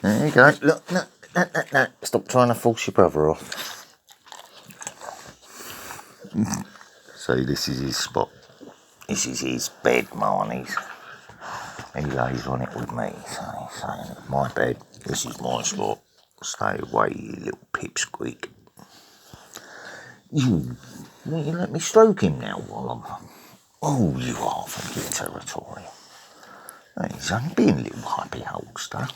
There you go. Look, no. Stop trying to force your brother off. So this is his spot. This is his bed, Marnie's. He lays on it with me. So he's saying, my bed, this is my spot. Stay away, you little pipsqueak. Will you let me stroke him now while I'm... Oh, you are fucking territorial. He's only being a little happy Hulkster.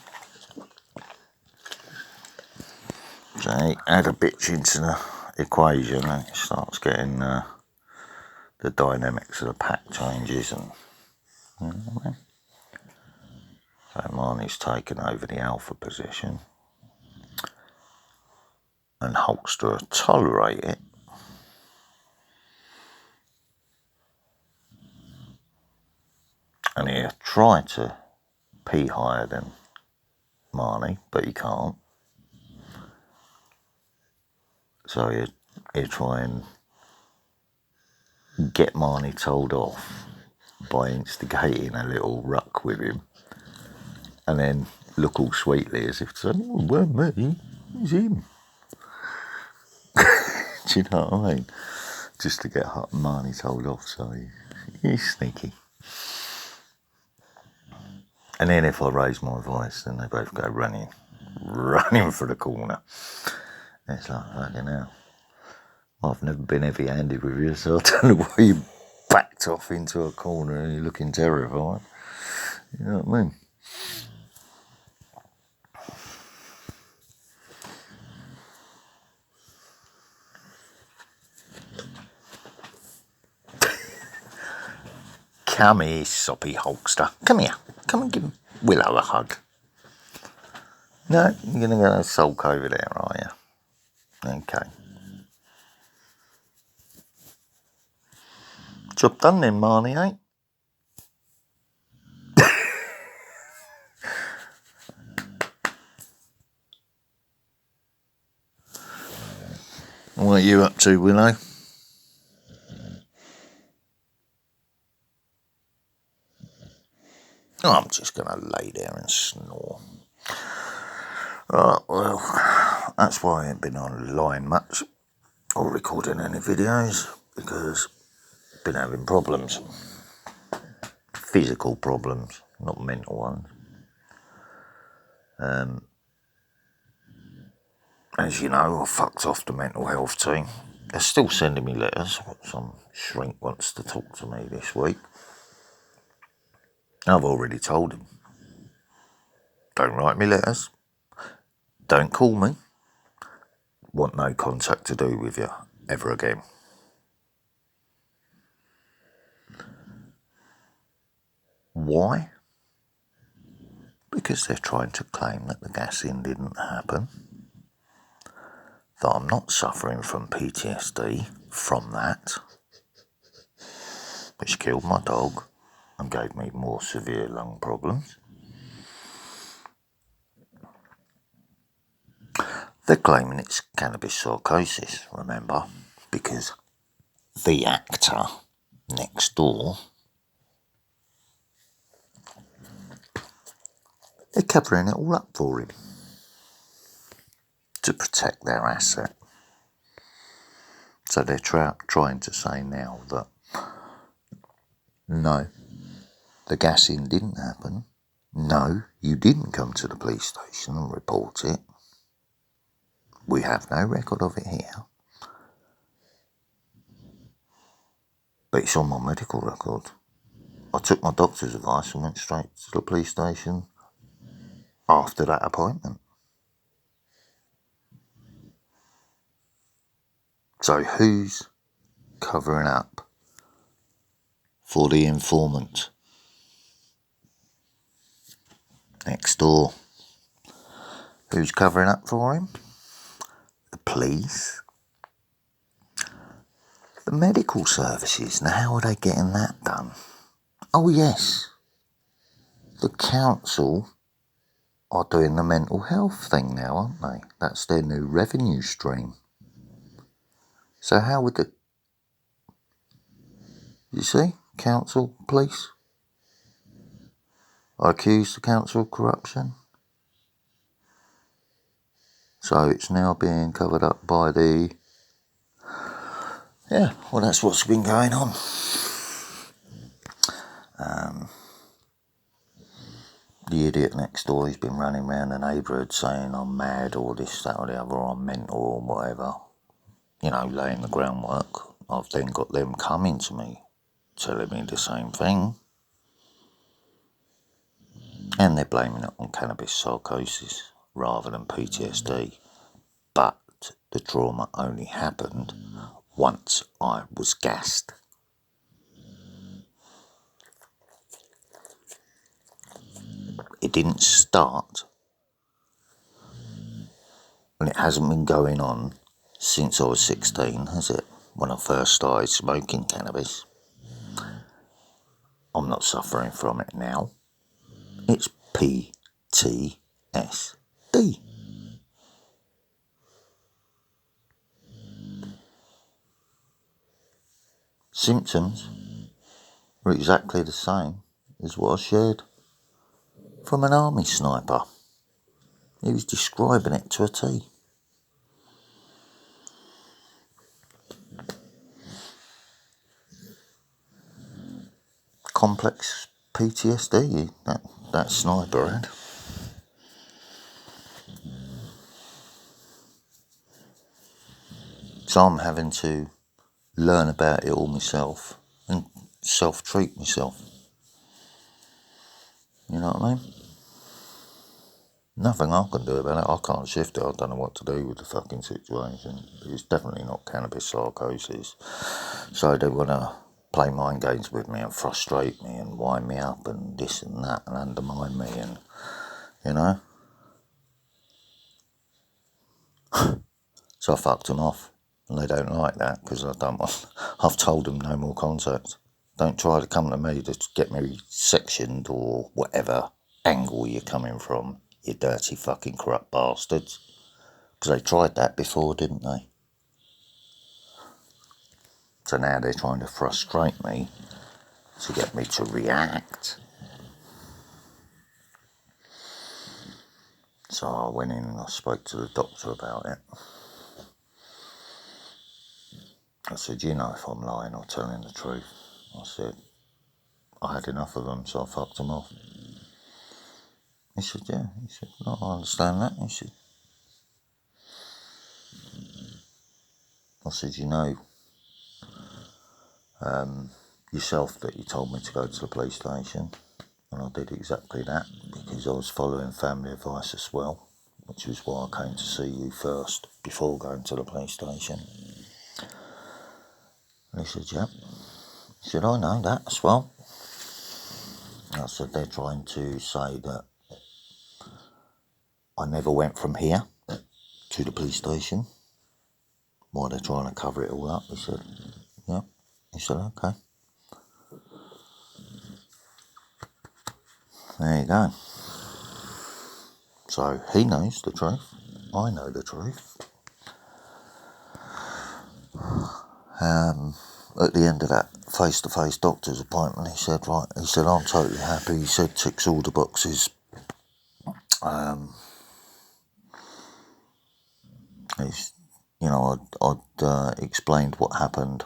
So add a bitch into the equation and it starts getting the dynamics of the pack changes and... You know what I mean? So Marnie's taken over the alpha position. And Hulkster will tolerate it. And he'll try to pee higher than Marnie, but he can't. So he'll try and get Marnie told off by instigating a little ruck with him. And then look all sweetly as if to say, oh, it weren't me, it was him. Do you know what I mean? Just to get Marnie told off, so he's sneaky. And then if I raise my voice, then they both go running for the corner. And it's like, fucking hell. I've never been heavy-handed with you, so I don't know why you backed off into a corner and you're looking terrified. You know what I mean? Come here, soppy Hulkster. Come here. Come and give Willow a hug. No, you're going to go sulk over there, are you? Okay. Job done then, Marnie, eh? What are you up to, Willow? I'm just going to lay there and snore. Right, well, that's why I ain't been online much or recording any videos, because I've been having problems. Physical problems, not mental ones. As you know, I fucked off the mental health team. They're still sending me letters. Some shrink wants to talk to me this week. I've already told him, don't write me letters, don't call me, want no contact to do with you ever again. Why? Because they're trying to claim that the gassing didn't happen, that I'm not suffering from PTSD from that, which killed my dog and gave me more severe lung problems. They're claiming it's cannabis psychosis, remember, because the actor next door, they're covering it all up for him to protect their asset. So they're trying to say now that no, the gassing didn't happen. No, you didn't come to the police station and report it. We have no record of it here. But it's on my medical record. I took my doctor's advice and went straight to the police station after that appointment. So who's covering up for the informant? Next door. Who's covering up for him? The police. The medical services. Now, how are they getting that done? Oh, yes. The council are doing the mental health thing now, aren't they? That's their new revenue stream. So how would the... You see? Council, police. I accuse the council of corruption. So it's now being covered up by the... Yeah, well, that's what's been going on. The idiot next door, he's been running around the neighbourhood saying I'm mad or this, that or the other, or I'm mental or whatever. You know, laying the groundwork. I've then got them coming to me, telling me the same thing. And they're blaming it on cannabis psychosis rather than PTSD. But the trauma only happened once I was gassed. It didn't start, and it hasn't been going on since I was 16, has it? When I first started smoking cannabis. I'm not suffering from it now. It's PTSD. Symptoms were exactly the same as what I shared from an army sniper. He was describing it to a T. Complex PTSD that sniper had. So I'm having to learn about it all myself and self-treat myself. You know what I mean? Nothing I can do about it. I can't shift it. I don't know what to do with the fucking situation. It's definitely not cannabis psychosis. So they want to play mind games with me and frustrate me and wind me up and this and that and undermine me and, you know. So I fucked them off. And they don't like that because I've told them no more contact. Don't try to come to me to get me sectioned or whatever angle you're coming from, you dirty fucking corrupt bastards. Because they tried that before, didn't they? So now they're trying to frustrate me to get me to react. So I went in and I spoke to the doctor about it. I said, you know if I'm lying or telling the truth. I said, I had enough of them, so I fucked them off. He said, yeah. He said, no, I understand that. He said, I said, you know, yourself that you told me to go to the police station. And I did exactly that because I was following family advice as well, which was why I came to see you first before going to the police station. And he said, yep. He said, I know that as well. I said, they're trying to say that I never went from here to the police station. Why they're trying to cover it all up. He said, yeah. He said, okay. There you go. So he knows the truth. I know the truth. At the end of that face-to-face doctor's appointment, he said, right, he said, I'm totally happy. He said, ticks all the boxes. He's, you know, I'd explained what happened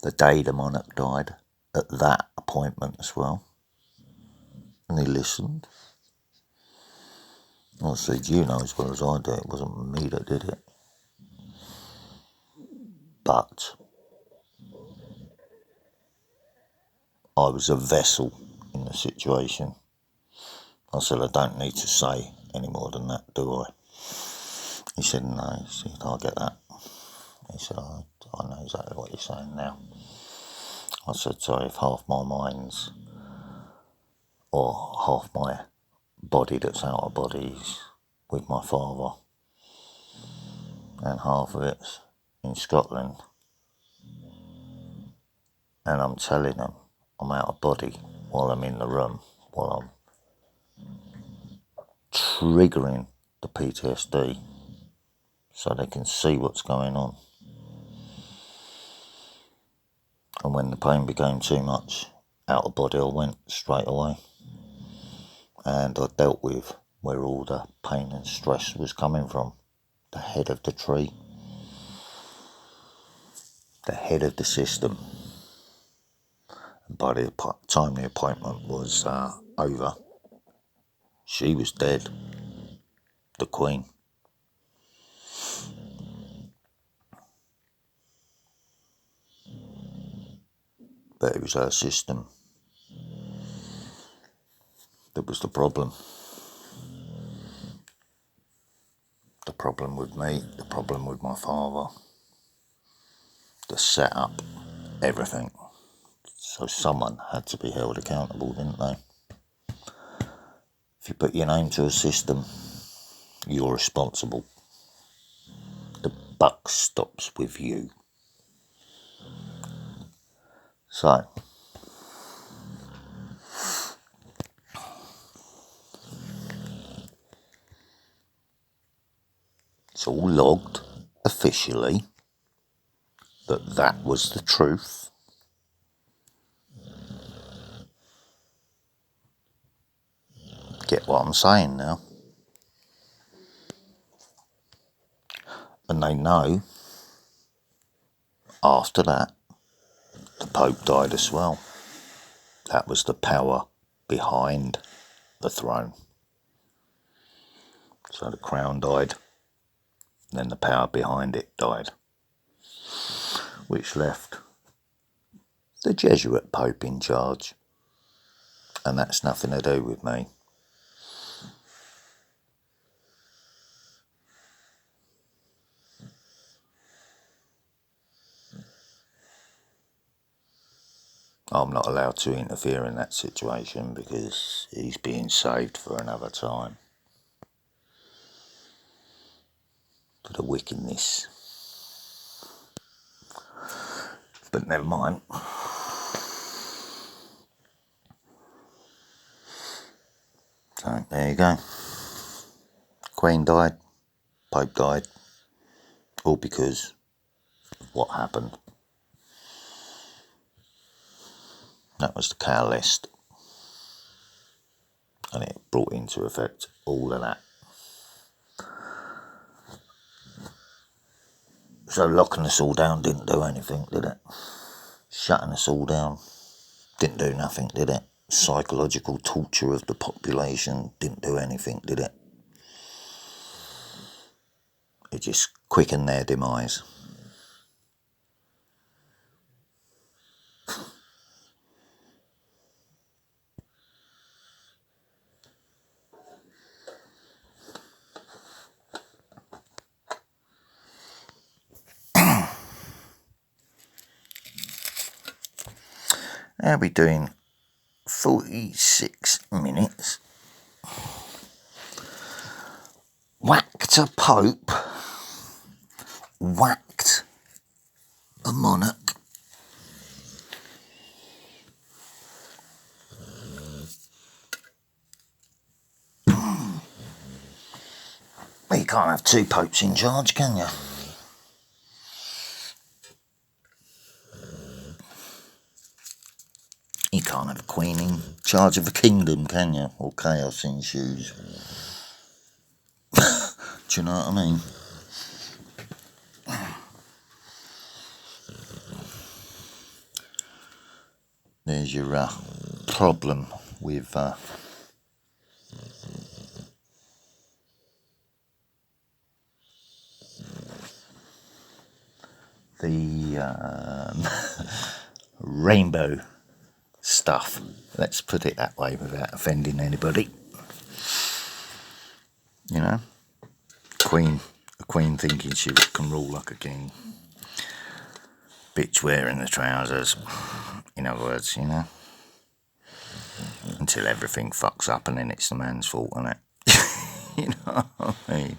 the day the monarch died at that appointment as well. And he listened. I said, you know as well as I do, it wasn't me that did it. But I was a vessel in the situation. I said, I don't need to say any more than that, do I? He said, no. He said, I get that. He said, I know exactly what you're saying now. I said, so if half my mind's or half my body that's out of body is with my father and half of it's in Scotland, and I'm telling them I'm out of body while I'm in the room, while I'm triggering the PTSD so they can see what's going on. And when the pain became too much, out of body I went straight away. And I dealt with where all the pain and stress was coming from. The head of the tree, the head of the system. And by the time the appointment was over, she was dead, the Queen. But it was her system that was the problem. The problem with me, the problem with my father, the setup, everything. So someone had to be held accountable, didn't they? If you put your name to a system, you're responsible. The buck stops with you. So, it's all logged officially that that was the truth. Get what I'm saying now? And they know after that the Pope died as well. That was the power behind the throne. So the crown died, then the power behind it died, which left the Jesuit Pope in charge. And that's nothing to do with me. I'm not allowed to interfere in that situation because he's being saved for another time. For the wickedness. But never mind. So there you go. Queen died, Pope died, all because of what happened. That was the cow list. And it brought into effect all of that. So locking us all down didn't do anything, did it? Shutting us all down didn't do nothing, did it? Psychological torture of the population didn't do anything, did it? It just quickened their demise. I'll be doing 46 minutes. Whacked a pope, whacked a monarch. Well, you can't have two popes in charge, can you? You can't have a queen in charge of a kingdom, can you? Or chaos ensues. Do you know what I mean? There's your problem with the rainbow stuff. Let's put it that way without offending anybody. You know? A queen thinking she can rule like a king. Bitch wearing the trousers. In other words, you know? Until everything fucks up and then it's the man's fault, isn't it? You know what I mean?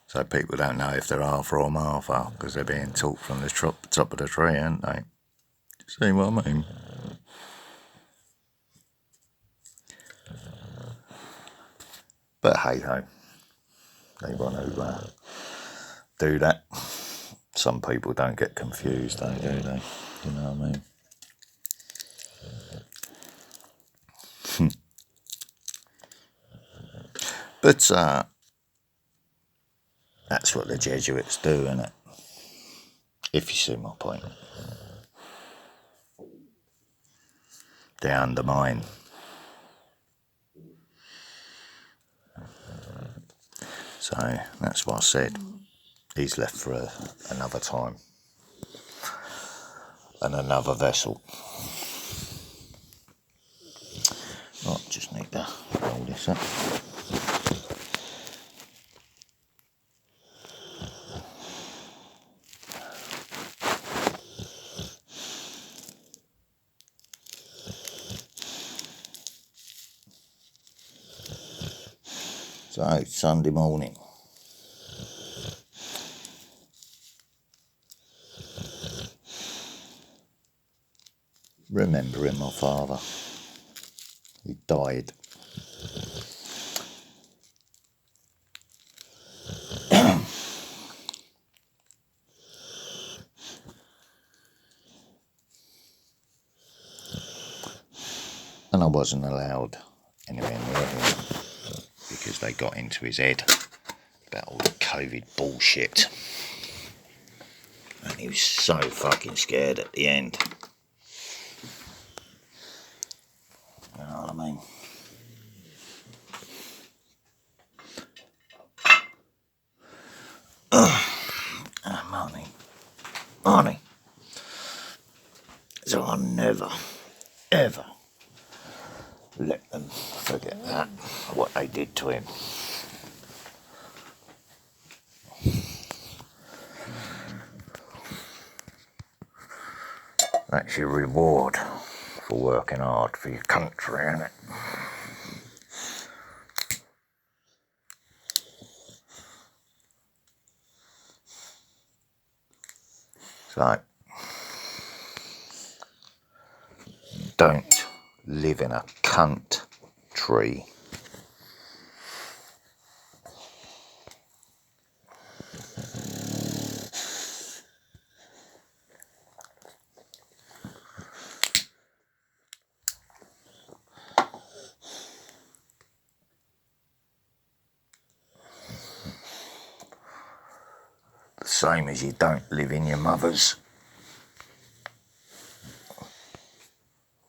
So people don't know if they're Arthur or Martha because they're being taught from the top of the tree, aren't they? See what I mean? But hey ho, they want to do that. Some people don't get confused, though, do they? You know what I mean? But that's what the Jesuits do, isn't it? If you see my point. They undermine. So that's what I said. He's left for another time. And another vessel. Right, just need to roll this up. So, Sunday morning. Remembering my father. He died. And I wasn't allowed anywhere near him because they got into his head about all the COVID bullshit. And he was so fucking scared at the end. You know what I mean? Money. So I'll never, ever let them forget that, what they did to him. That's your reward for working hard for your country, isn't it? So, don't live in a cunt tree. The same as you don't live in your mother's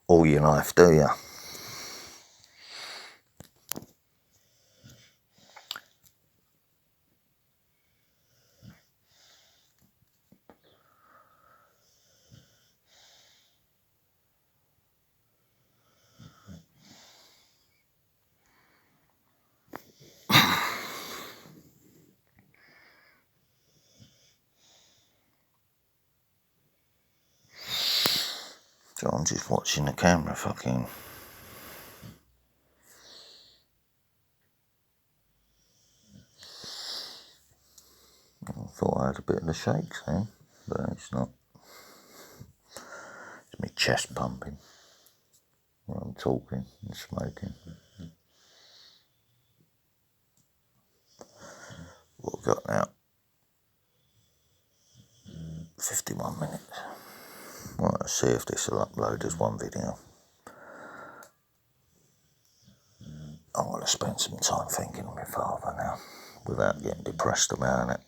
all your life, do you? So I'm just watching the camera fucking. I thought I had a bit of the shakes then, but it's not. It's my chest pumping while I'm talking and smoking. What I've got now? 51 minutes. Right, let's see if this will upload as one video. I'm going to spend some time thinking of my father now, without getting depressed about it.